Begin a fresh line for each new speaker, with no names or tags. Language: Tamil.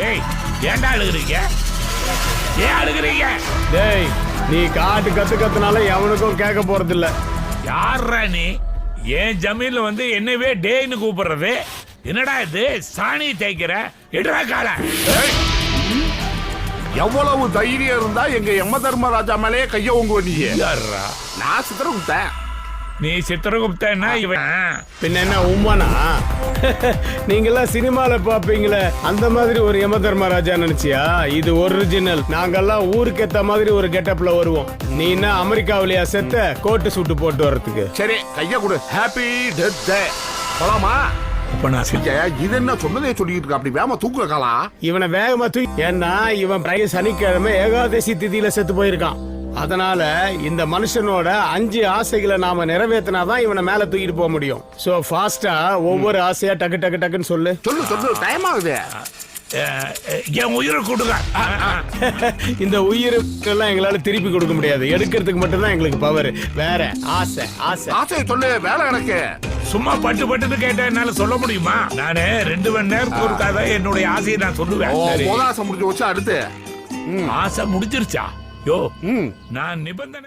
ஏய் ஏன்டா அழுகுறீங்க? ஏன் அழுகுறீங்க?
டேய் நீ காட்டு கத்துனால எவனுக்கும் கேட்க போறது இல்ல.
யார்ரா நீ? ஏன் ஜமீன்ல வந்து என்னவே டேன்னு கூப்பிடுறது? என்னடா இது சாணி தேய்க்கிற? எடுறா கால.
எவ்வளவு தைரியம் இருந்தா எங்க யம தர்மராஜா மேலேயே கைய ஓங்குவீங்க?
யார்ரா?
நான் சித்திரகுப்தன்.
நீ சித்திரகுப்தன்னா இவன்
பின்ன என்ன உம்மானா? நீங்கெல்லாம் சினிமால பாப்பீங்களே அந்த மாதிரி ஒரு யம தர்மராஜா நினைச்சியா? இது ஒரிஜினல். நாங்கெல்லாம் ஊருக்கு ஏத்த மாதிரி ஒரு கெட்டப்ல வருவோம். நீ என்ன அமெரிக்காவிலயா செத்த கோட்டு சூட்டு போட்டு வர்றதுக்கு?
சரி கைய கொடு. ஹாப்பி டெத் டே. போலாமா?
அப்ப நான்
இது என்ன சொன்னதே சொல்லிட்டு இருக்க? அப்படி வேகமா தூக்குற காலா?
இவனை வேகமா தூக்கி, ஏன்னா இவன் சனிக்கிழமை ஏகாதசி திதியில செத்து போயிருக்கான். அதனால இந்த மனுஷனோட 5 ஆசைகளை நாம நிறைவேற்றினாதான் இவனை மேல தூக்கிட்டு போக முடியும். சோ ஃபாஸ்டா ஒவ்வொரு ஆசையா டக்கு டக்கு டக்குன்னு சொல்லு.
சொல்லு டைம் ஆகுது.
என் உயிரை கொடுங்க.
இந்த உயிரெல்லாம் எங்களால திருப்பி கொடுக்க முடியாது. எடுக்கிறதுக்கு மட்டும்தான் எங்களுக்கு பவர். வேற ஆசை ஆசை
ஆசையை சொல்லு. வேலை எனக்கு
சும்மா பட்டு பட்டுன்னு கேட்ட என்னால சொல்ல முடியுமா? நானு 2 மணி நேரம் பொறுத்தாதான் என்னுடைய ஆசையை நான் சொல்லுவேன்.
போதாசம் முடிஞ்சு வச்சு அடுத்து
ஆசை முடிஞ்சிருச்சா? யோ நான் நிபந்தனை